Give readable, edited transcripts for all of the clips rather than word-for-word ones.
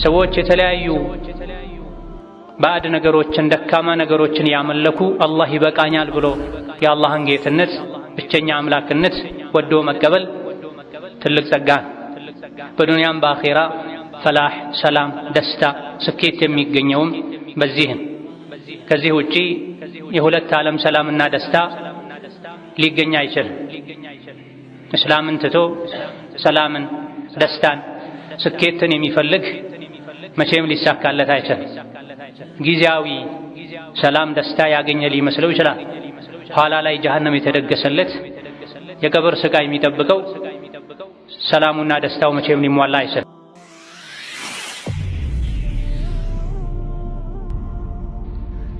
ሰዎች የተለያዩ ባዕድ ነገሮችን ደካማ ነገሮችን ያመለኩ አላህ ይበቃኛል ብሎ የአላህን ጌትነት ብቸኛ አምላክነት ወዶ መቀበል ትልቅ ጸጋ በዱንያም በአኺራ ፈላህ ሰላም ደስታ ስኬት የሚገኘውም በዚህም ከዚህ ውጪ የሁለት ዓለም ሰላምና ደስታ ሊገኝ አይችልም። እስላምን ትቶ ሰላምን ደስታን ስኬትን የሚፈልግ መቼም ሊሳካለት አይችልም። ጊዜያዊ ሰላም ደስታ ያገኘ ሊመስለው ይችላል። ኋላ ላይ ጀሃነም የተደገሰለት የቀብር ስቃይ የሚጠብቀው ሰላሙና ደስታው መቼም ሊሟላ አይችልም።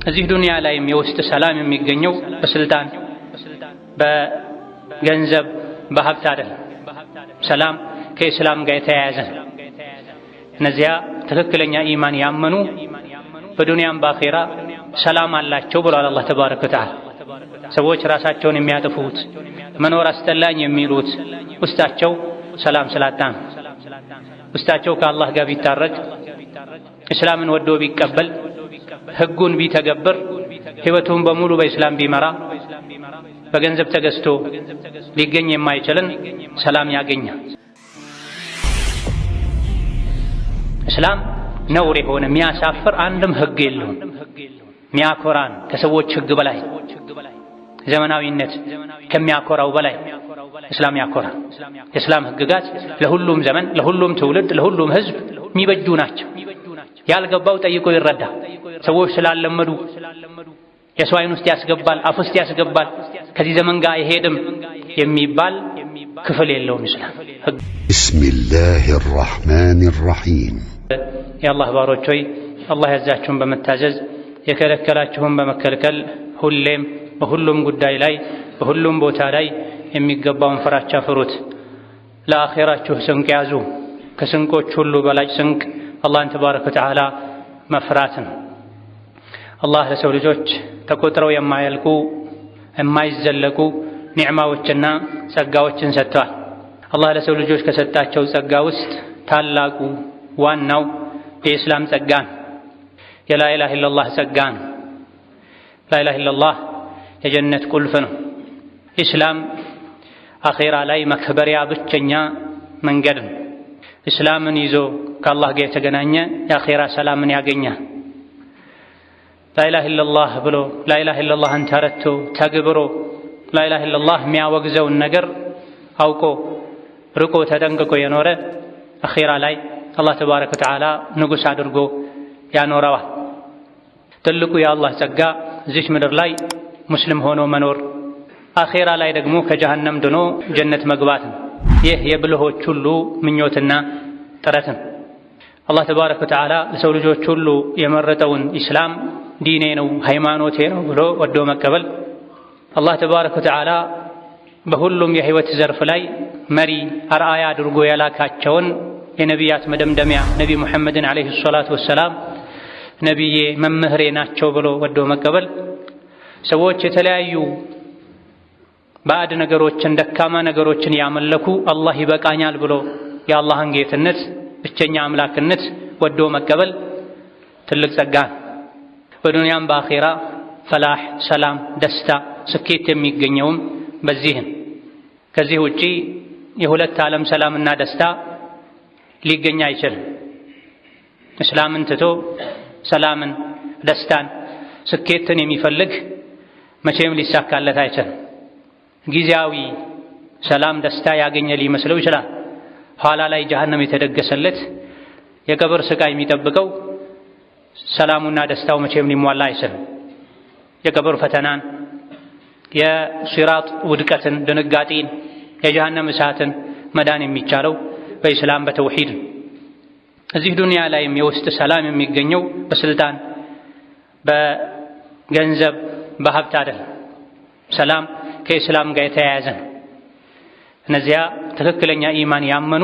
እዚህ ዱንያ ላይም የውስጥ ሰላም የሚገኘው በስልጣን በገንዘብ በሀብት አይደለም። ሰላም ከእስላም ጋር የተያያዘ እነዚያ ትክክለኛ ኢማን ያመኑ በዱንያም በአኺራ ሰላም አላቸው ብሏል አላህ ተባረከ ወተዓላ። ሰዎች ራሳቸውን የሚያጠፉት መኖር አስጠላኝ የሚሉት ውስጣቸው ሰላም ስላጣ ነው። ውስጣቸው ከአላህ ጋር ቢታረቅ እስላምን ወዶ ቢቀበል ህጉን ቢተገብር ህይወቱን በሙሉ በእስላም ቢመራ በገንዘብ ተገዝቶ ሊገኝ የማይችልን ሰላም ያገኛል። እስላም ነውር የሆነ የሚያሳፍር አንድም ህግ የለውም። ሚያኮራን ከሰዎች ህግ በላይ ዘመናዊነት ከሚያኮራው በላይ እስላም ያኮራ። የእስላም ህግጋት ለሁሉም ዘመን ለሁሉም ትውልድ ለሁሉም ህዝብ የሚበጁ ናቸው። ያልገባው ጠይቆ ይረዳ። ሰዎች ስላለመዱ የሰው አይን ውስጥ ያስገባል አፍ ውስጥ ያስገባል ከዚህ ዘመን ጋር አይሄድም የሚባል ክፍል የለውም እስላም። ቢስሚላሂር ረህማኒር ረሂም የአላህ ባሮች ሆይ አላህ ያዛችሁን በመታዘዝ የከለከላችሁን በመከልከል ሁሌም በሁሉም ጉዳይ ላይ በሁሉም ቦታ ላይ የሚገባውን ፍራቻ ፍሩት። ለአኺራችሁ ስንቅ ያዙ። ከስንቆች ሁሉ በላጭ ስንቅ አላህን ተባረከ ወተዓላ መፍራት ነው። አላህ ለሰው ልጆች ተቆጥረው የማያልቁ የማይዘለቁ ኒዕማዎችና ጸጋዎችን ሰጥቷል። አላህ ለሰው ልጆች ከሰጣቸው ጸጋ ውስጥ ታላቁ ዋናው የኢስላም ጸጋ ነው። የላ ኢላሃ ኢለላህ ጸጋ ነው። ላ ኢላሃ ኢለላህ የጀነት ቁልፍ ነው። ኢስላም አኺራ ላይ መክበሪያ ብቸኛ መንገድ ነው። ኢስላምን ይዞ ከአላህ ጋር የተገናኘ የአኺራ ሰላምን ያገኛል። ላ ኢላሃ ኢለላህ ብሎ ላ ኢላሃ ኢለላህን ተረድቶ ተግብሮ ላ ኢላሃ ኢለላህ የሚያወግዘውን ነገር አውቆ ርቆ ተጠንቅቆ የኖረ አኺራ ላይ አላህ ተባረከ ወተዓላ ንጉሥ አድርጎ ያኖረዋል። ትልቁ የአላህ ጸጋ እዚች ምድር ላይ ሙስሊም ሆኖ መኖር፣ አኺራ ላይ ደግሞ ከጀሃነም ድኖ ጀነት መግባት ነው። ይህ የብልሆች ሁሉ ምኞትና ጥረት ነው። አላህ ተባረከ ወተዓላ ለሰው ልጆች ሁሉ የመረጠውን ኢስላም ዲኔ ነው ሃይማኖቴ ነው ብሎ ወዶ መቀበል፣ አላህ ተባረከ ወተዓላ በሁሉም የህይወት ዘርፍ ላይ መሪ አርአያ አድርጎ ያላካቸውን የነቢያት መደምደሚያ ነቢ ሙሐመድን ዓለይሂ ሰላቱ ወሰላም ነቢዬ መምህሬ ናቸው ብሎ ወዶ መቀበል፣ ሰዎች የተለያዩ ባዕድ ነገሮችን ደካማ ነገሮችን ያመለኩ አላህ ይበቃኛል ብሎ የአላህን ጌትነት ብቸኛ አምላክነት ወዶ መቀበል ትልቅ ጸጋ። በዱንያም በአኺራ ፈላህ ሰላም ደስታ ስኬት የሚገኘውም በዚህም ከዚህ ውጪ የሁለት ዓለም ሰላምና ደስታ ሊገኝ አይችልም። እስላምን ትቶ ሰላምን ደስታን ስኬትን የሚፈልግ መቼም ሊሳካለት አይችልም። ጊዜያዊ ሰላም ደስታ ያገኘ ሊመስለው ይችላል። ኋላ ላይ ጀሃነም የተደገሰለት የቀብር ስቃይ የሚጠብቀው ሰላሙና ደስታው መቼም ሊሟላ አይችልም። የቀብር ፈተናን፣ የሲራጥ ውድቀትን፣ ድንጋጤን፣ የጀሃነም እሳትን መዳን የሚቻለው በኢስላም በተውሂድ ነው። እዚህ ዱንያ ላይም የውስጥ ሰላም የሚገኘው በስልጣን በገንዘብ በሀብት አይደለም። ሰላም ከእስላም ጋር የተያያዘ ነው። እነዚያ ትክክለኛ ኢማን ያመኑ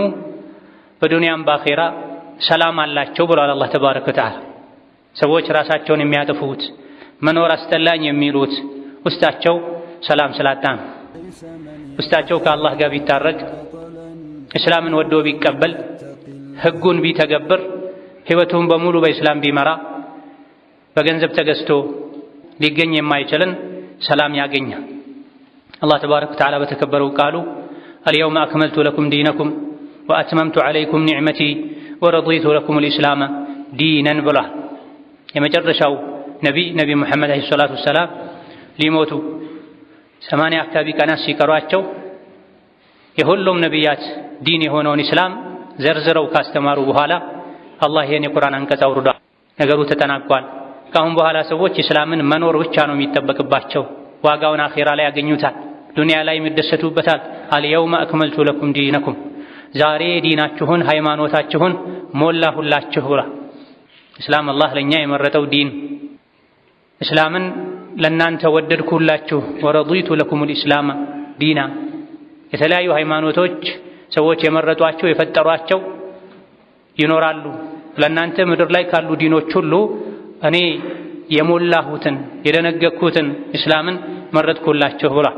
በዱንያም በአኺራ ሰላም አላቸው ብሏል አላህ ተባረከ ወተዓላ። ሰዎች ራሳቸውን የሚያጠፉት መኖር አስጠላኝ የሚሉት ውስጣቸው ሰላም ስላጣ ነው። ውስጣቸው ከአላህ ጋር ቢታረቅ እስላምን ወዶ ቢቀበል ህጉን ቢተገብር ህይወቱን በሙሉ በእስላም ቢመራ በገንዘብ ተገዝቶ ሊገኝ የማይችልን ሰላም ያገኛል። አላህ ተባረከ ወተዓላ በተከበረው ቃሉ አልየውመ አክመልቱ ለኩም ዲነኩም ወአትመምቱ ዐለይኩም ኒዕመቲ ወረዲቱ ለኩሙል ኢስላመ ዲነን ብሏል። የመጨረሻው ነቢ ሙሐመድ ዓለይሂ ሰላቱ ወሰላም ሊሞቱ 80 አካባቢ ቀናት ሲቀሯቸው የሁሉም ነቢያት ዲን የሆነውን ኢስላም ዘርዝረው ካስተማሩ በኋላ አላህ ይህን የቁርአን አንቀጽ አውርዷል። ነገሩ ተጠናቋል። ከአሁን በኋላ ሰዎች ኢስላምን መኖር ብቻ ነው የሚጠበቅባቸው። ዋጋውን አኼራ ላይ ያገኙታል፣ ዱንያ ላይ ይደሰቱበታል። አልየውመ አክመልቱ ለኩም ዲነኩም፣ ዛሬ ዲናችሁን ሃይማኖታችሁን ሞላሁላችሁ ብሏል። ኢስላም አላህ ለእኛ የመረጠው ዲን፣ ኢስላምን ለእናንተ ወደድኩላችሁ። ወረዲቱ ለኩሙል ኢስላመ ዲና፣ የተለያዩ ሃይማኖቶች ሰዎች የመረጧቸው የፈጠሯቸው ይኖራሉ። ለእናንተ ምድር ላይ ካሉ ዲኖች ሁሉ እኔ የሞላሁትን የደነገግኩትን ኢስላምን መረጥኩላችሁ ብሏል።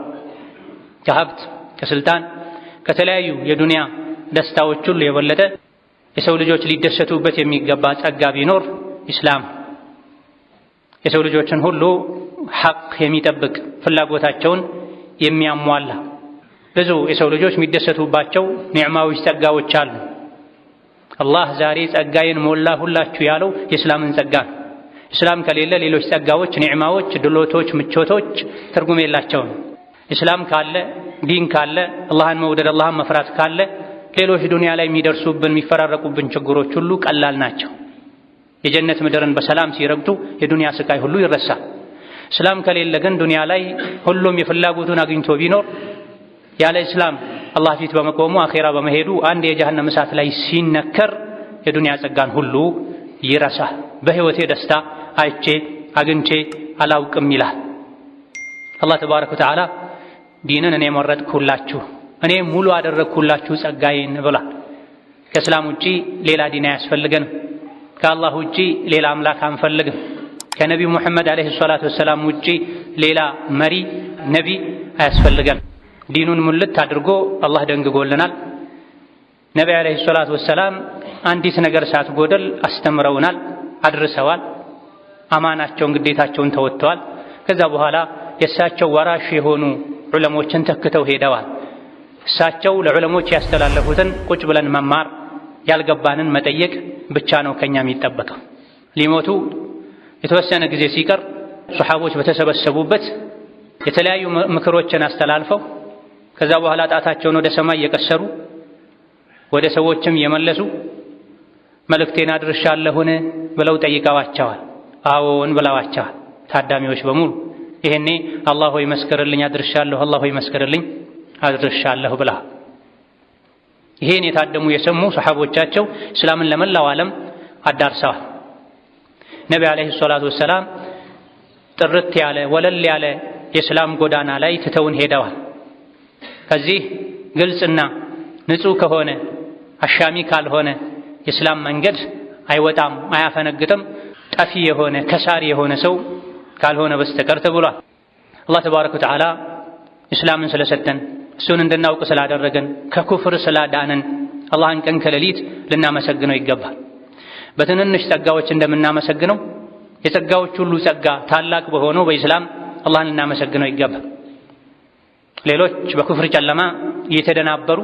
ከሀብት ከስልጣን ከተለያዩ የዱንያ ደስታዎች ሁሉ የበለጠ የሰው ልጆች ሊደሰቱበት የሚገባ ጸጋ ቢኖር ኢስላም፣ የሰው ልጆችን ሁሉ ሐቅ የሚጠብቅ ፍላጎታቸውን የሚያሟላ ብዙ የሰው ልጆች የሚደሰቱባቸው ኒዕማዎች ጸጋዎች አሉ። አላህ ዛሬ ጸጋዬን ሞላሁላችሁ ያለው የእስላምን ጸጋ ነው። እስላም ከሌለ ሌሎች ጸጋዎች፣ ኒዕማዎች፣ ድሎቶች፣ ምቾቶች ትርጉም የላቸውም። እስላም ካለ ዲን ካለ አላህን መውደድ አላህን መፍራት ካለ ሌሎች ዱንያ ላይ የሚደርሱብን የሚፈራረቁብን ችግሮች ሁሉ ቀላል ናቸው። የጀነት ምድርን በሰላም ሲረግጡ የዱንያ ስቃይ ሁሉ ይረሳል። እስላም ከሌለ ግን ዱንያ ላይ ሁሉም የፍላጎቱን አግኝቶ ቢኖር ያለ እስላም አላህ ፊት በመቆሙ አኼራ በመሄዱ አንድ የጀሃነም እሳት ላይ ሲነከር የዱንያ ጸጋን ሁሉ ይረሳል። በህይወቴ ደስታ አይቼ አግኝቼ አላውቅም ይላል። አላህ ተባረከ ወተዓላ ዲንን እኔ መረጥኩላችሁ፣ እኔ ሙሉ አደረግኩላችሁ ጸጋዬን ብሏል። ከእስላም ውጪ ሌላ ዲን አያስፈልገንም። ከአላህ ውጪ ሌላ አምላክ አንፈልግም። ከነቢዩ ሙሐመድ ዓለይሂ ሰላቱ ወሰላም ውጪ ሌላ መሪ ነቢ አያስፈልገንም። ዲኑን ሙልት አድርጎ አላህ ደንግጎልናል። ነቢ ዓለይሂ ሰላቱ ወሰላም አንዲት ነገር ሳትጎደል አስተምረውናል፣ አድርሰዋል። አማናቸውን ግዴታቸውን ተወጥተዋል። ከዛ በኋላ የእሳቸው ወራሽ የሆኑ ዑለሞችን ተክተው ሄደዋል። እሳቸው ለዑለሞች ያስተላለፉትን ቁጭ ብለን መማር፣ ያልገባንን መጠየቅ ብቻ ነው ከኛ የሚጠበቀው። ሊሞቱ የተወሰነ ጊዜ ሲቀር ሱሐቦች በተሰበሰቡበት የተለያዩ ምክሮችን አስተላልፈው ከዛ በኋላ ጣታቸውን ወደ ሰማይ እየቀሰሩ ወደ ሰዎችም የመለሱ መልእክቴን አድርሻለሁን ብለው ጠይቀዋቸዋል። አዎን ብለዋቸዋል ታዳሚዎች በሙሉ። ይሄኔ አላህ ሆይ መስክርልኝ አድርሻለሁ፣ አላህ ሆይ መስክርልኝ አድርሻለሁ ብላ ይሄን የታደሙ የሰሙ ሰሐቦቻቸው እስላምን ለመላው ዓለም አዳርሰዋል። ነቢ ዓለይሂ ሰላቱ ወሰላም ጥርት ያለ ወለል ያለ የእስላም ጎዳና ላይ ትተውን ሄደዋል። ከዚህ ግልጽና ንጹህ ከሆነ አሻሚ ካልሆነ የእስላም መንገድ አይወጣም አያፈነግጥም ጠፊ የሆነ ከሳሪ የሆነ ሰው ካልሆነ በስተቀር ተብሏል። አላህ ተባረከ ወተዓላ እስላምን ስለሰጠን እሱን እንድናውቅ ስላደረገን ከኩፍር ስላዳነን አላህን ቀን ከሌሊት ልናመሰግነው ይገባል። በትንንሽ ጸጋዎች እንደምናመሰግነው የጸጋዎች ሁሉ ጸጋ ታላቅ በሆነው በኢስላም አላህን ልናመሰግነው ይገባል። ሌሎች በኩፍር ጨለማ እየተደናበሩ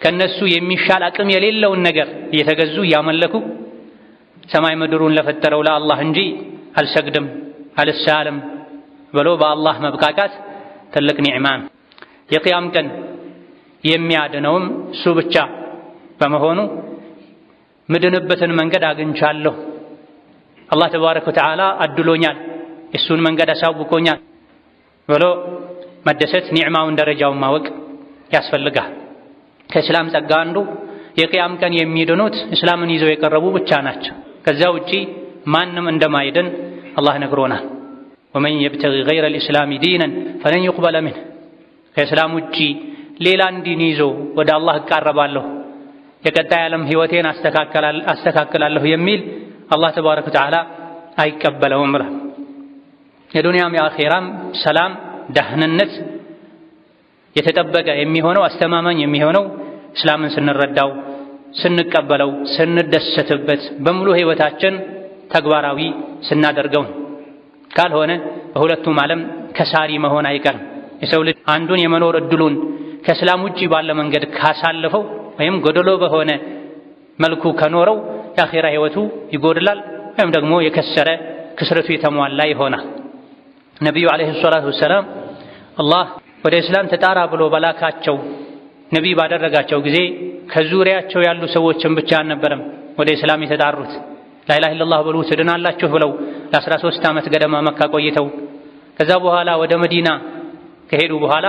ከነሱ የሚሻል አቅም የሌለውን ነገር እየተገዙ እያመለኩ ሰማይ ምድሩን ለፈጠረው ለአላህ እንጂ አልሰግድም አልሳለም ብሎ በአላህ መብቃቃት ትልቅ ኒዕማ ነው። የቂያም ቀን የሚያድነውም እሱ ብቻ በመሆኑ ምድንበትን መንገድ አግኝቻለሁ፣ አላህ ተባረከ ወተዓላ አድሎኛል፣ የእሱን መንገድ አሳውቆኛል ብሎ መደሰት ኒዕማውን ደረጃውን ማወቅ ያስፈልጋል። ከእስላም ጸጋ አንዱ የቂያም ቀን የሚድኑት እስላምን ይዘው የቀረቡ ብቻ ናቸው። ከዛ ውጪ ማንም እንደማይድን አላህ ነግሮናል። ወመን የብተጊ ገይረ ልእስላሚ ዲነን ፈለን ዩቅበለ ሚንህ፣ ከእስላም ውጪ ሌላን ዲን ይዞ ወደ አላህ እቃረባለሁ የቀጣይ ዓለም ህይወቴን አስተካክላለሁ የሚል አላህ ተባረከ ወተዓላ አይቀበለውም ብሏል። የዱንያም የአኼራም ሰላም ደህንነት የተጠበቀ የሚሆነው አስተማማኝ የሚሆነው እስላምን ስንረዳው ስንቀበለው ስንደሰትበት በሙሉ ህይወታችን ተግባራዊ ስናደርገው ካልሆነ በሁለቱም ዓለም ከሳሪ መሆን አይቀርም። የሰው ልጅ አንዱን የመኖር እድሉን ከእስላም ውጪ ባለ መንገድ ካሳለፈው ወይም ጎደሎ በሆነ መልኩ ከኖረው የአኺራ ህይወቱ ይጎድላል ወይም ደግሞ የከሰረ ክስረቱ የተሟላ ይሆናል። ነቢዩ ዓለይሂ ሰላቱ ወሰላም አላህ ወደ እስላም ተጣራ ብሎ በላካቸው ነቢይ ባደረጋቸው ጊዜ ከዙሪያቸው ያሉ ሰዎችን ብቻ አልነበረም ወደ እስላም የተጣሩት። ላኢላሃ ኢለላህ ብሉ ትድናላችሁ ብለው ለ13 ዓመት ገደማ መካ ቆይተው ከዛ በኋላ ወደ መዲና ከሄዱ በኋላ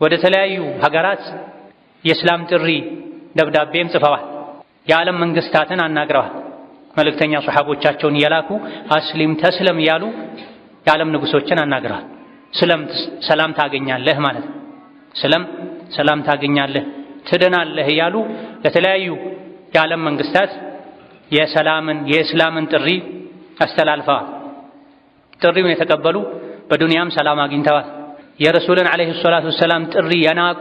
ወደ ተለያዩ ሀገራት የእስላም ጥሪ ደብዳቤም ጽፈዋል። የዓለም መንግስታትን አናግረዋል። መልእክተኛ ሱሐቦቻቸውን እየላኩ አስሊም ተስለም እያሉ የዓለም ንጉሶችን አናግረዋል። ሰላም ታገኛለህ ማለት ነው። ሰላም ታገኛለህ ትድናለህ እያሉ ለተለያዩ የዓለም መንግስታት የእስላምን ጥሪ አስተላልፈዋል። ጥሪውን የተቀበሉ በዱንያም ሰላም አግኝተዋል። የረሱልን ዓለይሂ ሰላቱ ወሰላም ጥሪ የናቁ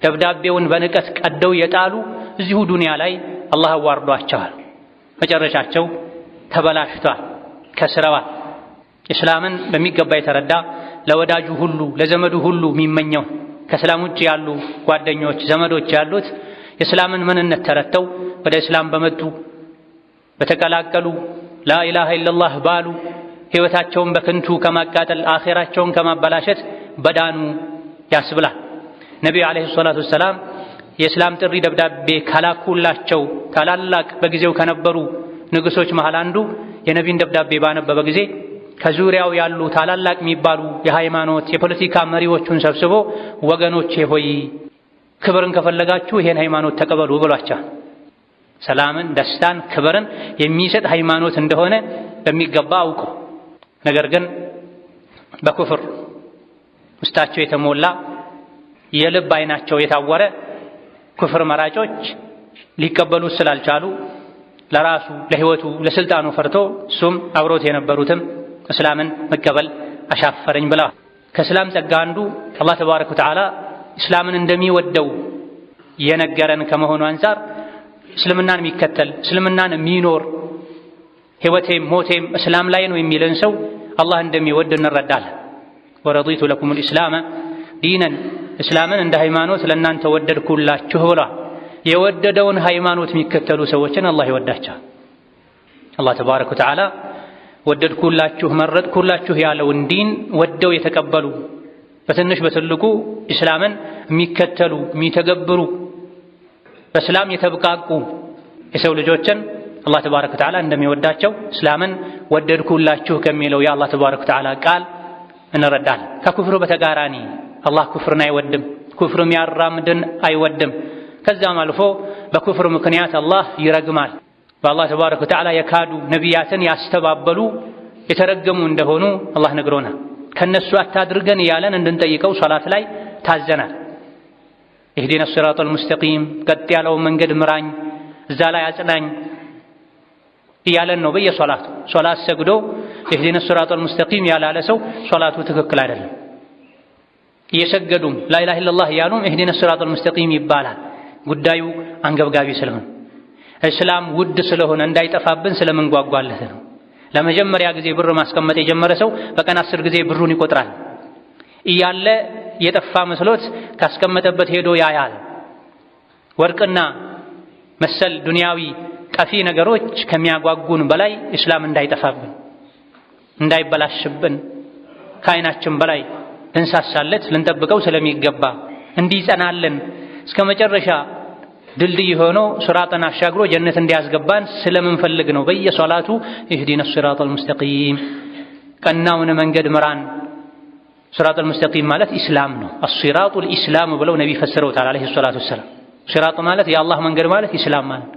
ደብዳቤውን በንቀት ቀደው የጣሉ እዚሁ ዱንያ ላይ አላህ አዋርዷቸዋል። መጨረሻቸው ተበላሽቷል፣ ከስረዋል። እስላምን በሚገባ የተረዳ ለወዳጁ ሁሉ ለዘመዱ ሁሉ የሚመኘው ከእስላም ውጭ ያሉ ጓደኞች ዘመዶች ያሉት የእስላምን ምንነት ተረድተው ወደ እስላም በመጡ በተቀላቀሉ ላኢላሃ ኢለላህ ባሉ ሕይወታቸውን በከንቱ ከማቃጠል አኺራቸውን ከማበላሸት በዳኑ ያስብላል። ነቢዩ ዓለይሂ ሰላቱ ወሰላም የእስላም ጥሪ ደብዳቤ ካላኩላቸው ታላላቅ በጊዜው ከነበሩ ንጉሶች መሃል አንዱ የነቢይን ደብዳቤ ባነበበ ጊዜ ከዙሪያው ያሉ ታላላቅ የሚባሉ የሃይማኖት የፖለቲካ መሪዎቹን ሰብስቦ ወገኖቼ ሆይ ክብርን ከፈለጋችሁ ይሄን ሃይማኖት ተቀበሉ ብሏቸዋል። ሰላምን፣ ደስታን፣ ክብርን የሚሰጥ ሃይማኖት እንደሆነ በሚገባ አውቀው ነገር ግን በኩፍር ውስጣቸው የተሞላ የልብ አይናቸው የታወረ ኩፍር መራጮች ሊቀበሉት ስላልቻሉ ለራሱ ለህይወቱ ለስልጣኑ ፈርቶ እሱም አብሮት የነበሩትም እስላምን መቀበል አሻፈረኝ ብለዋል። ከእስላም ጸጋ አንዱ አላህ ተባረከ ወተዓላ እስላምን እንደሚወደው የነገረን ከመሆኑ አንፃር እስልምናን የሚከተል እስልምናን የሚኖር ህይወቴም ሞቴም እስላም ላይ ነው የሚለን ሰው አላህ እንደሚወድ እንረዳለን። ወረዲቱ ለኩሙል ኢስላመ ዲነን እስላምን እንደ ሃይማኖት ለእናንተ ወደድኩላችሁ ብሏል። የወደደውን ሃይማኖት የሚከተሉ ሰዎችን አላህ ይወዳቸዋል። አላህ ተባረከ ወተዓላ ወደድኩላችሁ መረጥኩላችሁ ያለውን ዲን ወደው የተቀበሉ በትንሽ በትልቁ እስላምን የሚከተሉ የሚተገብሩ በእስላም የተብቃቁ የሰው ልጆችን አላህ ተባረከ ወተዓላ እንደሚወዳቸው እስላምን ወደድኩላችሁ ከሚለው የአላህ ተባረከ ወተዓላ ቃል እንረዳለን። ከኩፍሩ በተቃራኒ አላህ ኩፍርን አይወድም፣ ኩፍር የሚያራምድን አይወድም። ከዛም አልፎ በኩፍር ምክንያት አላህ ይረግማል። በአላህ ተባረከ ወተዓላ የካዱ ነቢያትን ያስተባበሉ የተረገሙ እንደሆኑ አላህ ነግሮናል። ከነሱ አታድርገን እያለን እንድንጠይቀው ሶላት ላይ ታዘናል። ኢህዲነ ሲራጠል ሙስተቂም ቀጥ ያለውን መንገድ ምራኝ፣ እዛ ላይ አጽናኝ እያለን ነው በየሶላቱ። ሶላት ሰግዶ ኢህዲነ ሲራጠል ሙስተቂም ያላለ ሰው ሶላቱ ትክክል አይደለም። እየሰገዱም ላኢላሃ ኢለላህ እያሉም ኢህዲነ ሲራጠል ሙስተቂም ይባላል። ጉዳዩ አንገብጋቢ ስለሆነ እስላም ውድ ስለሆነ እንዳይጠፋብን ስለምንጓጓለት ነው። ለመጀመሪያ ጊዜ ብር ማስቀመጥ የጀመረ ሰው በቀን 10 ጊዜ ብሩን ይቆጥራል። እያለ የጠፋ መስሎት ካስቀመጠበት ሄዶ ያያል። ወርቅና መሰል ዱንያዊ ቀፊ ነገሮች ከሚያጓጉን በላይ እስላም እንዳይጠፋብን እንዳይበላሽብን ከዓይናችን በላይ ልንሳሳለት ልንጠብቀው ስለሚገባ እንዲጸናለን እስከ መጨረሻ ድልድይ ሆኖ ሱራጠን አሻግሮ ጀነት እንዲያስገባን ስለምንፈልግ ነው በየሶላቱ ኢህዲነ ሲራጠል ሙስተቂም ቀናውን መንገድ ምራን። ሲራጠል ሙስተቂም ማለት ኢስላም ነው። አሲራጡል ኢስላም ብለው ነቢ ፈስረውታል አለይሂ ሰላቱ ወሰላም። ሲራጥ ማለት የአላህ መንገድ ማለት ኢስላም ማለት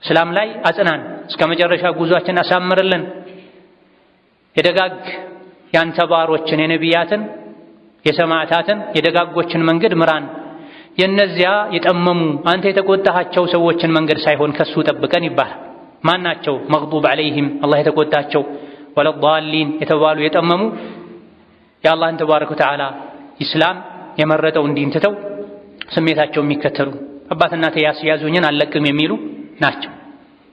እስላም ላይ አጽናን፣ እስከ መጨረሻ ጉዟችን አሳምርልን። የደጋግ ያንተ ባሮችን የነቢያትን የሰማዕታትን የደጋጎችን መንገድ ምራን። የነዚያ የጠመሙ አንተ የተቆጣሃቸው ሰዎችን መንገድ ሳይሆን ከሱ ጠብቀን ይባላል። ማናቸው? መግዱብ ዐለይሂም አላህ የተቆጣቸው፣ ወለዷሊን የተባሉ የጠመሙ የአላህን ተባረከ ወተዓላ ኢስላም የመረጠውን ዲን ትተው ስሜታቸው የሚከተሉ አባት እናቴ ያስያዙኝን አልለቅም የሚሉ ናቸው።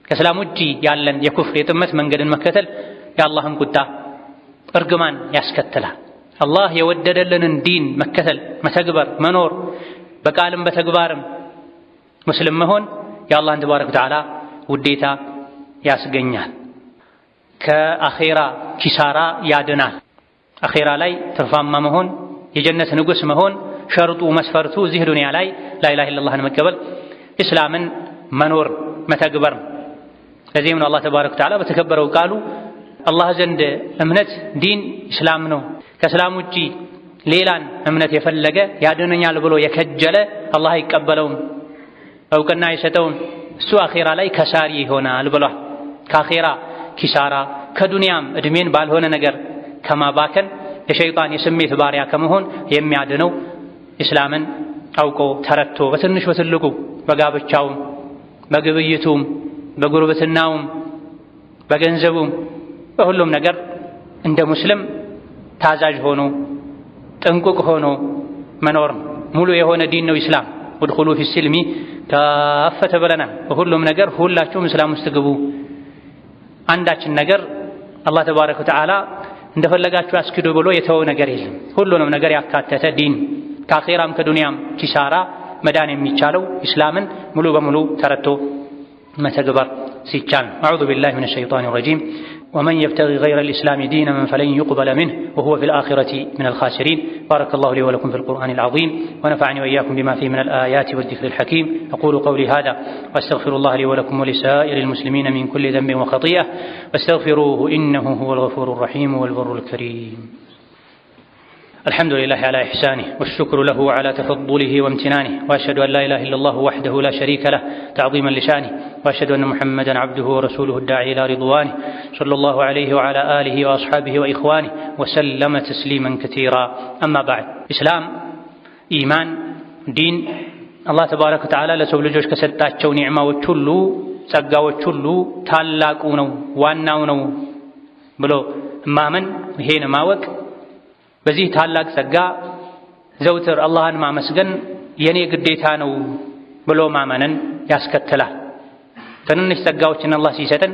ከእስላም ውጪ ያለን የኩፍር የጥመት መንገድን መከተል የአላህን ቁጣ እርግማን ያስከትላል። አላህ የወደደልንን ዲን መከተል መተግበር መኖር በቃልም በተግባርም ሙስሊም መሆን የአላህን ተባረከ ወተዓላ ውዴታ ያስገኛል። ከአኼራ ኪሳራ ያድናል። አኼራ ላይ ትርፋማ መሆን የጀነት ንጉስ መሆን ሸርጡ መስፈርቱ እዚህ ዱንያ ላይ ላኢላሃ ኢለላህን መቀበል እስላምን መኖር መተግበር። ለዚህም ነው አላህ ተባረከ ወተዓላ በተከበረው ቃሉ አላህ ዘንድ እምነት ዲን እስላም ነው፣ ከእስላም ውጪ ሌላን እምነት የፈለገ ያድነኛል ብሎ የከጀለ አላህ አይቀበለውም፣ እውቅና አይሰጠውም፣ እሱ አኼራ ላይ ከሳሪ ይሆናል ብሏል። ከአኼራ ኪሳራ ከዱንያም እድሜን ባልሆነ ነገር ከማባከን የሸይጣን የስሜት ባሪያ ከመሆን የሚያድነው እስላምን አውቆ ተረድቶ በትንሽ በትልቁ በጋብቻውም በግብይቱም በጉርብትናውም በገንዘቡም በሁሉም ነገር እንደ ሙስሊም ታዛዥ ሆኖ ጥንቁቅ ሆኖ መኖር ሙሉ የሆነ ዲን ነው ኢስላም። ወድኹሉ ፊስልሚ ካፈተ ብለናል። በሁሉም ነገር ሁላችሁም እስላም ውስጥ ግቡ። አንዳችን ነገር አላህ ተባረከ ወተዓላ እንደፈለጋችሁ አስኪዱ ብሎ የተወው ነገር የለም። ሁሉንም ነገር ያካተተ ዲን ከአኼራም ከዱንያም ኪሳራ መዳን የሚቻለው ኢስላምን ሙሉ በሙሉ ተረድቶ መተግበር ሲቻል። አዑዙ ቢላሂ ሚነ ሸይጣኒ ረጂም ومن يبتغي غير الإسلام دينا فلن يقبل منه وهو في الآخرة من الخاسرين. بارك الله لي ولكم في القرآن العظيم ونفعني وإياكم بما فيه من الآيات والذكر الحكيم. أقول قولي هذا وأستغفر الله لي ولكم ولسائر المسلمين من كل ذنب وخطيئة فاستغفروه إنه هو الغفور الرحيم والبر الكريم. الحمد لله على إحسانه والشكر له على تفضله وامتنانه وأشهد أن لا إله إلا الله وحده لا شريك له تعظيما لشانه وأشهد أن محمدا عبده ورسوله الداعي إلى رضوانه صلى الله عليه وعلى آله وأصحابه وإخوانه وسلم تسليما كثيرا. أما بعد إسلام إيمان دين الله تبارك وتعالى لسو لجوش كسدتاتشو نعمة وچلو ጸጋ وچلو ታላቁ ነው ዋናው ነው ብሎ ማመን ይሄን ማወቅ በዚህ ታላቅ ጸጋ ዘውትር አላህን ማመስገን የኔ ግዴታ ነው ብሎ ማመንን ያስከትላል። ትንንሽ ጸጋዎችን አላህ ሲሰጠን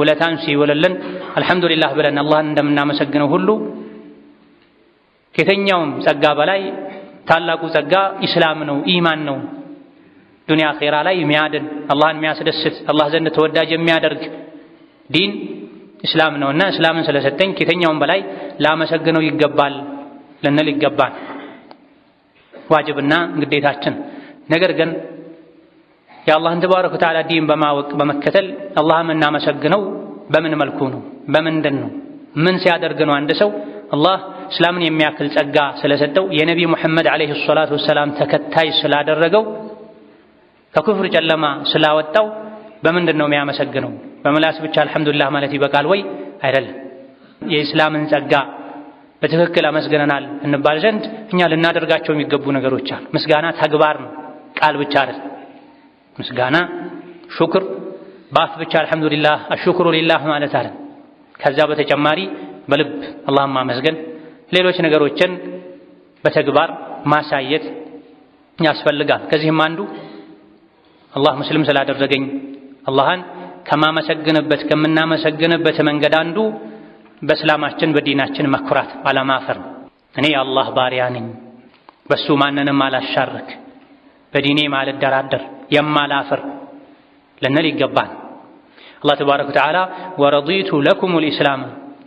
ውለታን ሲወለልን አልሐምዱሊላህ ብለን አላህን እንደምናመሰግነው ሁሉ ከየትኛውም ጸጋ በላይ ታላቁ ጸጋ ኢስላም ነው፣ ኢማን ነው። ዱንያ አኼራ ላይ የሚያድን አላህን የሚያስደስት አላህ ዘንድ ተወዳጅ የሚያደርግ ዲን ኢስላም ነውና እስላምን ስለሰጠኝ ከየትኛውም በላይ ላመሰግነው ይገባል ልንል ይገባል። ዋጅብና ግዴታችን። ነገር ግን የአላህን ተባረከ ወተዓላ ዲን በማወቅ በመከተል አላህን እናመሰግነው በምን መልኩ ነው? በምንድን ነው? ምን ሲያደርግ ነው? አንድ ሰው አላህ እስላምን የሚያክል ጸጋ ስለሰጠው የነቢ ሙሐመድ ዓለይሂ ሰላቱ ወሰላም ተከታይ ስላደረገው ከኩፍር ጨለማ ስላወጣው በምንድን ነው የሚያመሰግነው? በመላስ ብቻ አልሐምዱሊላህ ማለት ይበቃል ወይ? አይደለም። የእስላምን ጸጋ በትክክል አመስግነናል እንባል ዘንድ እኛ ልናደርጋቸው የሚገቡ ነገሮች አሉ። ምስጋና ተግባር ነው፣ ቃል ብቻ አይደለም። ምስጋና ሹክር በአፍ ብቻ አልሐምዱሊላህ አሽኩሩ ሊላህ ማለት አይደለም። ከዛ በተጨማሪ በልብ አላህን ማመስገን፣ ሌሎች ነገሮችን በተግባር ማሳየት ያስፈልጋል። ከዚህም አንዱ አላህ ሙስሊም ስላደረገኝ አላህን ከማመሰግንበት ከምናመሰግንበት መንገድ አንዱ በእስላማችን በዲናችን መኩራት አለማፈር። እኔ የአላህ ባሪያ ነኝ፣ በሱ ማንንም አላሻርክ፣ በዲኔ ማልደራደር፣ የማላፍር ልንል ይገባል። አላህ ተባረከ ወተዓላ ወረዲቱ ለኩም ልኢስላም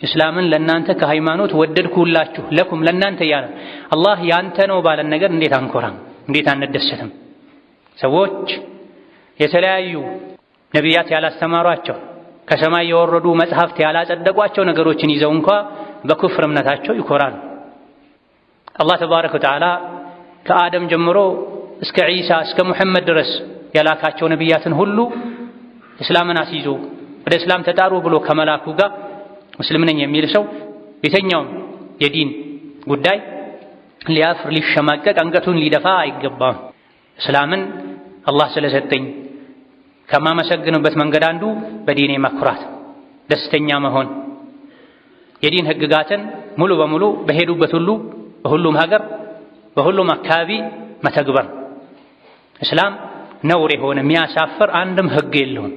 እስላምን ለእናንተ ከሃይማኖት ወደድኩላችሁ፣ ለኩም ለእናንተ እያለ አላህ ያንተ ነው ባለን ነገር እንዴት አንኮራም? እንዴት አንደሰትም? ሰዎች የተለያዩ ነቢያት ያላስተማሯቸው ከሰማይ የወረዱ መጽሐፍት ያላጸደቋቸው ነገሮችን ይዘው እንኳ በኩፍር እምነታቸው ይኮራሉ። አላህ ተባረከ ወተዓላ ከአደም ጀምሮ እስከ ዒሳ እስከ ሙሐመድ ድረስ ያላካቸው ነቢያትን ሁሉ እስላምን አስይዞ ወደ እስላም ተጣሩ ብሎ ከመላኩ ጋር ሙስሊም ነኝ የሚል ሰው የተኛውም የዲን ጉዳይ ሊያፍር ሊሸማቀቅ አንገቱን ሊደፋ አይገባም። እስላምን አላህ ስለሰጠኝ ከማመሰግንበት መንገድ አንዱ በዲኔ መኩራት፣ ደስተኛ መሆን፣ የዲን ህግጋትን ሙሉ በሙሉ በሄዱበት ሁሉ በሁሉም ሀገር በሁሉም አካባቢ መተግበር። እስላም ነውር የሆነ የሚያሳፍር አንድም ህግ የለውም።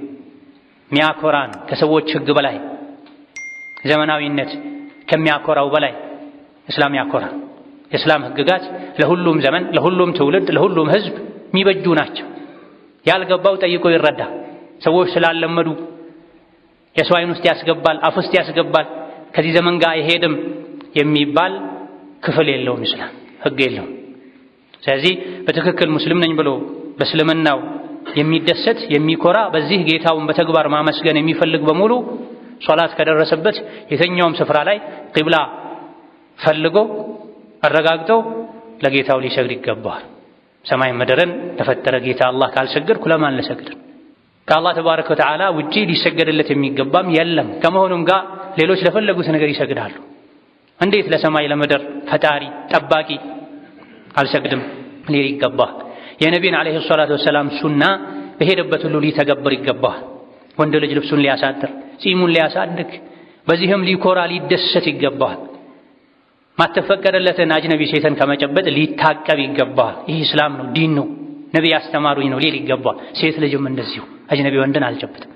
ሚያኮራን ከሰዎች ህግ በላይ ዘመናዊነት ከሚያኮራው በላይ እስላም ያኮራ። የእስላም ህግጋት ለሁሉም ዘመን፣ ለሁሉም ትውልድ፣ ለሁሉም ህዝብ የሚበጁ ናቸው። ያልገባው ጠይቆ ይረዳ። ሰዎች ስላለመዱ የሰው ዓይን ውስጥ ያስገባል፣ አፍ ውስጥ ያስገባል፣ ከዚህ ዘመን ጋር አይሄድም የሚባል ክፍል የለውም። እስላም ህግ የለውም። ስለዚህ በትክክል ሙስሊም ነኝ ብሎ በእስልምናው የሚደሰት የሚኮራ በዚህ ጌታውን በተግባር ማመስገን የሚፈልግ በሙሉ ሶላት ከደረሰበት የትኛውም ስፍራ ላይ ቂብላ ፈልጎ አረጋግጦ ለጌታው ሊሰግድ ይገባል። ሰማይ ምድርን ለፈጠረ ጌታ አላህ ካልሰገድኩ ለማን ልሰግድ? ከአላህ ተባረከ ወተዓላ ውጪ ሊሰገድለት የሚገባም የለም። ከመሆኑም ጋር ሌሎች ለፈለጉት ነገር ይሰግዳሉ። እንዴት ለሰማይ ለምድር ፈጣሪ ጠባቂ አልሰግድም ሊል ይገባል። የነቢን ዓለይሂ ሰላቱ ወሰላም ሱና በሄደበት ሁሉ ሊተገብር ይገባል። ወንድ ልጅ ልብሱን ሊያሳጥር፣ ጺሙን ሊያሳድግ፣ በዚህም ሊኮራ ሊደሰት ይገባል። ማተፈቀደለትን አጅነቢ ሴትን ከመጨበጥ ሊታቀብ ይገባል። ይህ እስላም ነው፣ ዲን ነው፣ ነቢይ አስተማሩኝ ነው ሊል ይገባል። ሴት ልጅም እንደዚሁ አጅነቢ ወንድን አልጨብጥም።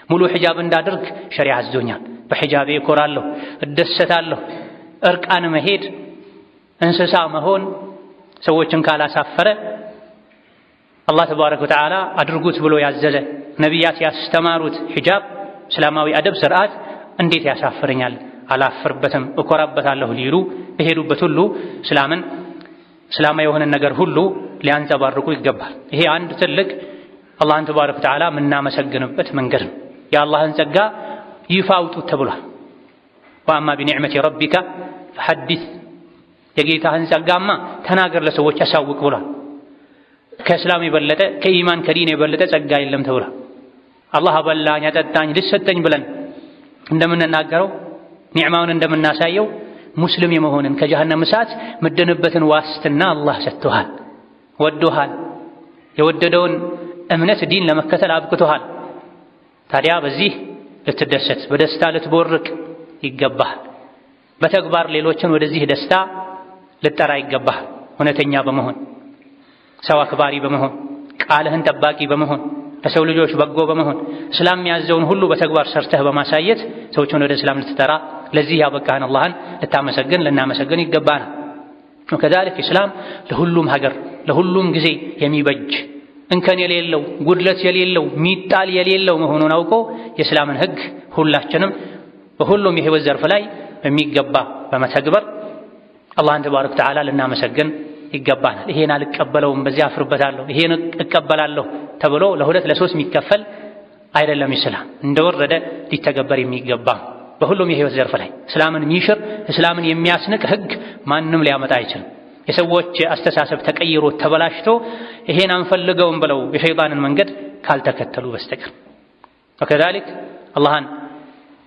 ሙሉ ሒጃብ እንዳድርግ ሸሪዓ አዞኛል። በሒጃቤ እኮራለሁ፣ እደሰታለሁ። እርቃን መሄድ እንስሳ መሆን ሰዎችን ካላሳፈረ አላህ ተባረከ ወተዓላ አድርጉት ብሎ ያዘዘ ነቢያት ያስተማሩት ሒጃብ እስላማዊ አደብ ስርዓት እንዴት ያሳፍረኛል? አላፍርበትም፣ እኮራበታለሁ ሊሉ በሄዱበት ሁሉ እስላማዊ የሆነ ነገር ሁሉ ሊያንጸባርቁ ይገባል። ይሄ አንድ ትልቅ አላህን ተባረከ ወተዓላ የምናመሰግንበት መንገድ ነው። የአላህን ጸጋ ይፋ አውጡት ተብሏል። ወአማ ቢኒዕመቲ ረቢካ ፈሐዲስ፣ የጌታህን ጸጋማ ተናገር ለሰዎች አሳውቅ ብሏል። ከእስላም የበለጠ ከኢማን ከዲን የበለጠ ጸጋ የለም ተብሏል። አላህ አበላኝ አጠጣኝ ልሰጠኝ ብለን እንደምንናገረው ኒዕማውን እንደምናሳየው ሙስሊም የመሆንን ከጀሃነም እሳት ምድንበትን ዋስትና አላህ ሰጥቶሃል፣ ወዶሃል፣ የወደደውን እምነት ዲን ለመከተል አብቅቶሃል። ታዲያ በዚህ ልትደሰት በደስታ ልትቦርቅ ይገባሃል። በተግባር ሌሎችን ወደዚህ ደስታ ልጠራ ይገባሃል። እውነተኛ በመሆን ሰው አክባሪ በመሆን ቃልህን ጠባቂ በመሆን ለሰው ልጆች በጎ በመሆን እስላም ያዘውን ሁሉ በተግባር ሰርተህ በማሳየት ሰዎችን ወደ እስላም ልትጠራ ለዚህ ያበቃህን አላህን ልታመሰግን ልናመሰግን ይገባናል። ወከዛሊክ እስላም ለሁሉም ሀገር ለሁሉም ጊዜ የሚበጅ እንከን የሌለው ጉድለት የሌለው ሚጣል የሌለው መሆኑን አውቆ የእስላምን ሕግ ሁላችንም በሁሉም የህይወት ዘርፍ ላይ በሚገባ በመተግበር አላህን ተባረከ ወተዓላ ልናመሰግን ይገባናል። ይሄን አልቀበለውም በዚያ አፍርበታለሁ ይሄን እቀበላለሁ ተብሎ ለሁለት ለሶስት የሚከፈል አይደለም። እስላም እንደወረደ ሊተገበር የሚገባ በሁሉም የህይወት ዘርፍ ላይ እስላምን የሚሽር እስላምን የሚያስንቅ ህግ ማንም ሊያመጣ አይችልም። የሰዎች አስተሳሰብ ተቀይሮ ተበላሽቶ ይሄን አንፈልገውም ብለው የሸይጣንን መንገድ ካልተከተሉ በስተቀር ወከዛሊክ አላህን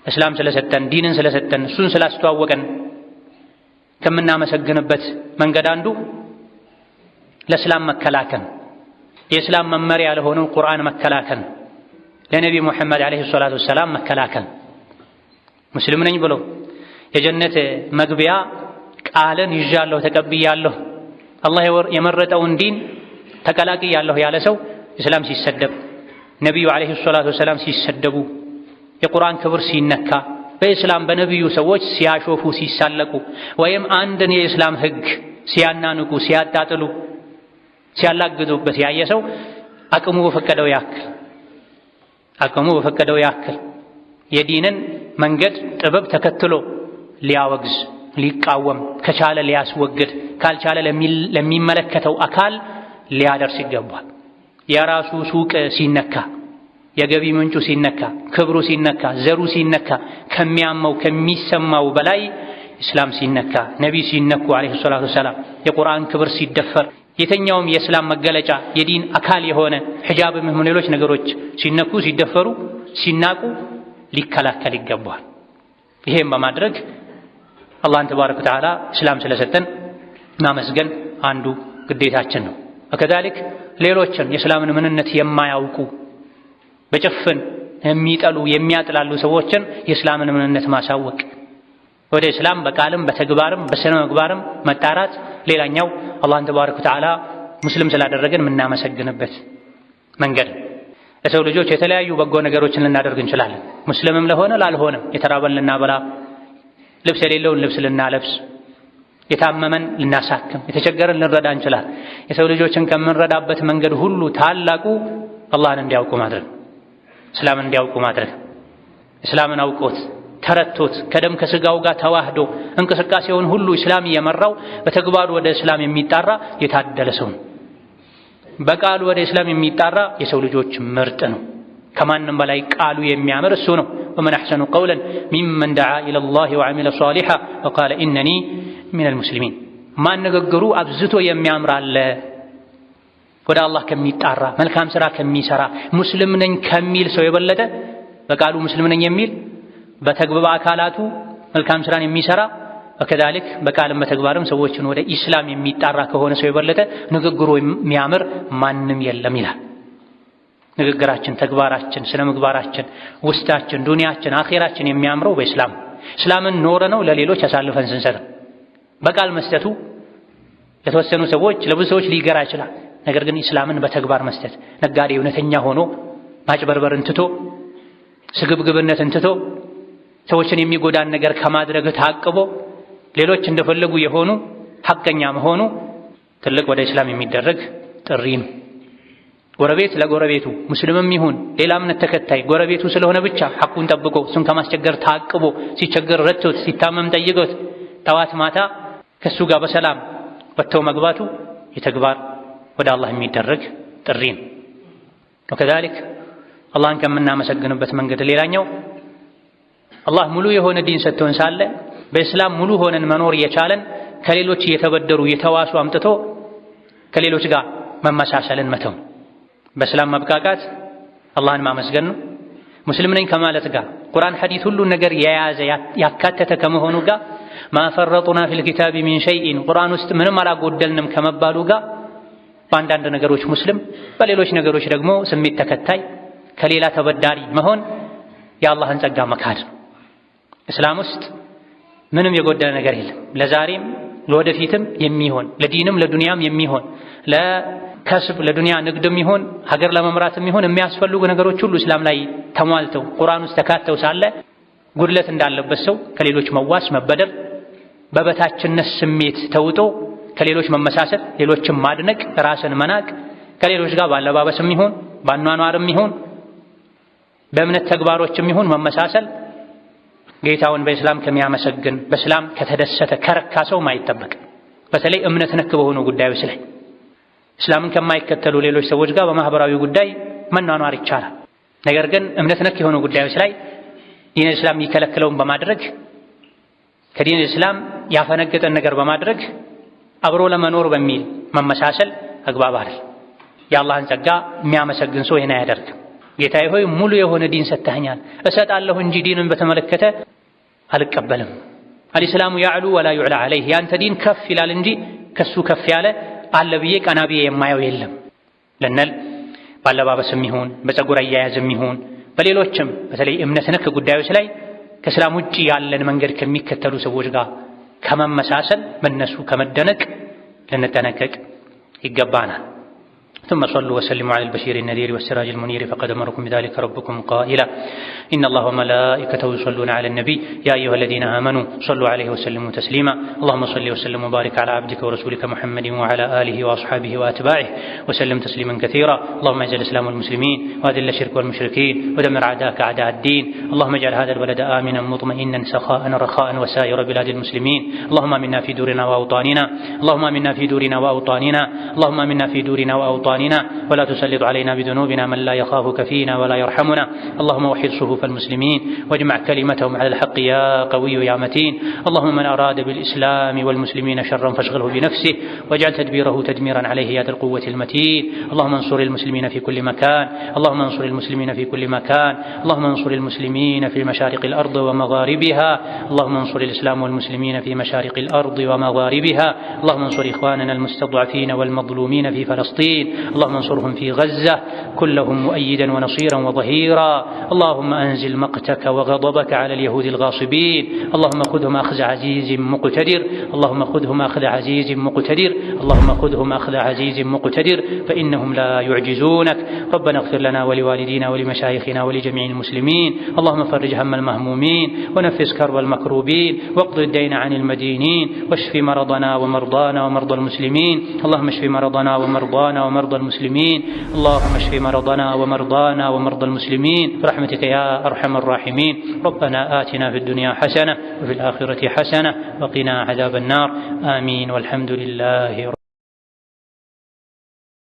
እስላም ስለሰጠን ዲንን ስለሰጠን እሱን ስላስተዋወቀን ከምናመሰግንበት መንገድ አንዱ ለእስላም መከላከል፣ የእስላም መመሪያ ለሆነው ቁርአን መከላከል፣ ለነቢዩ ሙሐመድ ዓለይሂ ሰላቱ ወሰላም መከላከል። ሙስሊም ነኝ ብሎ የጀነት መግቢያ ቃልን ይዣለሁ ተቀብያለሁ አላህ የመረጠውን ዲን ተቀላቅያለሁ ያለ ሰው እስላም ሲሰደብ፣ ነቢዩ ዓለይሂ ሰላቱ ወሰላም ሲሰደቡ፣ የቁርአን ክብር ሲነካ፣ በእስላም በነቢዩ ሰዎች ሲያሾፉ ሲሳለቁ፣ ወይም አንድን የእስላም ህግ ሲያናንቁ ሲያጣጥሉ ሲያላግጡበት ያየ ሰው አቅሙ በፈቀደው ያክል የዲንን መንገድ ጥበብ ተከትሎ ሊያወግዝ ሊቃወም ከቻለ ሊያስወግድ ካልቻለ ለሚመለከተው አካል ሊያደርስ ይገባል። የራሱ ሱቅ ሲነካ፣ የገቢ ምንጩ ሲነካ፣ ክብሩ ሲነካ፣ ዘሩ ሲነካ ከሚያመው ከሚሰማው በላይ እስላም ሲነካ፣ ነቢይ ሲነኩ ዓለይሂ ሰላቱ ወሰላም፣ የቁርአን ክብር ሲደፈር፣ የተኛውም የእስላም መገለጫ የዲን አካል የሆነ ሒጃብም ሆነ ሌሎች ነገሮች ሲነኩ ሲደፈሩ ሲናቁ ሊከላከል ይገባል። ይሄም በማድረግ አላህን ተባረከ ወተዓላ እስላም ስለሰጠን ማመስገን አንዱ ግዴታችን ነው። ወከዛሊክ ሌሎችን የእስላምን ምንነት የማያውቁ በጭፍን የሚጠሉ የሚያጥላሉ ሰዎችን የእስላምን ምንነት ማሳወቅ፣ ወደ እስላም በቃልም በተግባርም በስነ ምግባርም መጣራት ሌላኛው አላህን ተባረከ ወተዓላ ሙስሊም ስላደረገን የምናመሰግንበት መንገድ። ለሰው ልጆች የተለያዩ በጎ ነገሮችን ልናደርግ እንችላለን። ሙስሊምም ለሆነ ላልሆነም የተራበን ልናበላ፣ ልብስ የሌለውን ልብስ ልናለብስ፣ የታመመን ልናሳክም፣ የተቸገረን ልንረዳ እንችላለን። የሰው ልጆችን ከምንረዳበት መንገድ ሁሉ ታላቁ አላህን እንዲያውቁ ማድረግ፣ እስላምን እንዲያውቁ ማድረግ። እስላምን አውቆት ተረቶት ከደም ከስጋው ጋር ተዋህዶ እንቅስቃሴውን ሁሉ እስላም እየመራው በተግባሩ ወደ እስላም የሚጣራ የታደለ ሰው ነው። በቃሉ ወደ እስላም የሚጣራ የሰው ልጆች ምርጥ ነው። ከማንም በላይ ቃሉ የሚያምር እሱ ነው። ወመን አሕሰኑ ቀውለን ሚመን ደዓ ኢለላሂ ወዐሚለ ሷሊሐ ወቃለ ኢነኒ ሚነል ሙስሊሚን። ማን ንግግሩ አብዝቶ የሚያምር አለ ወደ አላህ ከሚጣራ መልካም ሥራ ከሚሰራ ሙስሊም ነኝ ከሚል ሰው የበለጠ በቃሉ ሙስሊም ነኝ የሚል በተግባር አካላቱ መልካም ሥራን የሚሰራ ወከዛሊክ በቃልም በተግባርም ሰዎችን ወደ ኢስላም የሚጣራ ከሆነ ሰው የበለጠ ንግግሩ የሚያምር ማንም የለም ይላል። ንግግራችን፣ ተግባራችን፣ ስነ ምግባራችን፣ ውስጣችን፣ ዱንያችን፣ አኺራችን የሚያምረው በእስላም እስላምን ኖረ ነው ለሌሎች አሳልፈን ስንሰጥ። በቃል መስጠቱ ለተወሰኑ ሰዎች ለብዙ ሰዎች ሊገራ ይችላል። ነገር ግን እስላምን በተግባር መስጠት ነጋዴ እውነተኛ ሆኖ ማጭበርበርን ትቶ ስግብግብነትን ትቶ ሰዎችን የሚጎዳን ነገር ከማድረግ ታቅቦ ሌሎች እንደፈለጉ የሆኑ ሐቀኛ መሆኑ ትልቅ ወደ እስላም የሚደረግ ጥሪ ነው። ጎረቤት ለጎረቤቱ ሙስሊምም ይሁን ሌላ እምነት ተከታይ ጎረቤቱ ስለሆነ ብቻ ሐቁን ጠብቆ እሱን ከማስቸገር ታቅቦ ሲቸገር ረድቶት ሲታመም ጠይቆት ጠዋት ማታ ከሱ ጋር በሰላም ወጥተው መግባቱ የተግባር ወደ አላህ የሚደረግ ጥሪ ነው። ወከዛሊክ አላህን ከምናመሰግንበት መንገድ ሌላኛው አላህ ሙሉ የሆነ ዲን ሰጥቶን ሳለ በእስላም ሙሉ ሆነን መኖር የቻለን ከሌሎች እየተበደሩ የተዋሱ አምጥቶ ከሌሎች ጋር መመሳሰልን መተው። በእስላም መብቃቃት አላህን ማመስገን ነው። ሙስሊም ነኝ ከማለት ጋር ቁርአን ሐዲስ ሁሉን ነገር የያዘ ያካተተ ከመሆኑ ጋር ማፈረጡና ፊል ኪታቢ ሚን ሸይኢን ቁርአን ውስጥ ምንም አላጎደልንም ከመባሉ ጋር በአንዳንድ ነገሮች ሙስሊም በሌሎች ነገሮች ደግሞ ስሜት ተከታይ ከሌላ ተበዳሪ መሆን የአላህን ጸጋ መካድ ነው። እስላም ውስጥ ምንም የጎደለ ነገር የለም። ለዛሬም ለወደፊትም የሚሆን ለዲንም ለዱንያም የሚሆን ለከስብ ለዱንያ ንግድም ይሆን ሀገር ለመምራትም ይሆን የሚያስፈልጉ ነገሮች ሁሉ እስላም ላይ ተሟልተው ቁርአን ውስጥ ተካተው ሳለ ጉድለት እንዳለበት ሰው ከሌሎች መዋስ መበደር፣ በበታችነት ስሜት ተውጦ ከሌሎች መመሳሰል፣ ሌሎችን ማድነቅ፣ ራስን መናቅ፣ ከሌሎች ጋር ባለባበስም ይሆን ባኗኗርም ይሆን በእምነት ተግባሮችም ይሆን መመሳሰል ጌታውን በእስላም ከሚያመሰግን በእስላም ከተደሰተ ከረካ ሰው ማይጠበቅ። በተለይ እምነት ነክ በሆኑ ጉዳዮች ላይ እስላምን ከማይከተሉ ሌሎች ሰዎች ጋር በማህበራዊ ጉዳይ መኗኗር ይቻላል። ነገር ግን እምነት ነክ የሆኑ ጉዳዮች ላይ ዲን እስላም የሚከለክለውን በማድረግ ከዲን እስላም ያፈነገጠን ነገር በማድረግ አብሮ ለመኖር በሚል መመሳሰል አግባብ አይደል። የአላህን ጸጋ የሚያመሰግን ሰው ይሄን አያደርግም። ጌታዬ ሆይ ሙሉ የሆነ ዲን ሰጥተኸኛል እሰጣለሁ እንጂ ዲንን በተመለከተ አልቀበልም። አልእስላሙ ያዕሉ ወላ ዩዕላ ዐለይህ ያንተ ዲን ከፍ ይላል እንጂ ከሱ ከፍ ያለ አለ ብዬ ቀና ብዬ የማየው የለም ልንል ባለባበስም ይሁን በፀጉር አያያዝም ይሁን በሌሎችም በተለይ እምነት ነክ ጉዳዮች ላይ ከእስላም ውጪ ያለን መንገድ ከሚከተሉ ሰዎች ጋር ከመመሳሰል በእነሱ ከመደነቅ ልንጠነቀቅ ይገባናል። ثم صلوا وسلموا على البشير النذير والسراج المنير فقد أمركم بذلك ربكم قائلا إن الله وملائكته يصلون على النبي يا أيها الذين آمنوا صلوا عليه وسلموا تسليما اللهم صل وسلم وبارك على عبدك ورسولك محمد وعلى آله وأصحابه وأتباعه وسلم تسليما كثيرا اللهم اجعل الإسلام والمسلمين وأذل الشرك والمشركين ودمر أعداءك أعداء الدين اللهم اجعل هذا البلد آمنا مطمئنا سخاء رخاء وسائر بلاد المسلمين اللهم آمنا في دورنا وأوطاننا اللهم آمنا في دورنا وأوطاننا اللهم آمنا في دورنا وأوطاننا ولا تسلط علينا بذنوبنا من لا يخافك فينا ولا يرحمنا اللهم وحد صفوف المسلمين واجمع كلمتهم على الحق يا قوي يا متين اللهم من أراد بالإسلام والمسلمين شرا فاشغله بنفسه واجعل تدبيره تدميرا عليه يا ذا القوة المتين اللهم انصر المسلمين في كل مكان اللهم انصر المسلمين في كل مكان اللهم انصر المسلمين في مشارق الأرض ومغاربها اللهم انصر الإسلام والمسلمين في مشارق الأرض ومغاربها اللهم انصر إخواننا المستضعفين والمظلومين في فلسطين اللهم انصرهم في غزة كلهم مؤيدا ونصيرا وظهيرا. اللهم أنزل مقتك وغضبك على اليهود الغاصبين. اللهم خذهم أخذ عزيز مقتدر. اللهم خذهم أخذ عزيز مقتدر. اللهم خذهم أخذ عزيز مقتدر فإنهم لا يعجزونك. ربنا اغفر لنا ولوالدينا ولمشايخنا ولجميع المسلمين. اللهم فرج هم المهمومين ونفس كرب المكروبين واقض الدين عن المدينين واشف مرضنا ومرضانا ومرضى المسلمين. اللهم اشف مرضنا ومرضانا ومرضى المسلمين. اللهم اشف مرضنا ومرضانا ومرضى المسلمين برحمتك يا أرحم الراحمين. ربنا آتنا في الدنيا حسنة وفي الآخرة حسنة وقنا عذاب النار. آمين والحمد لله.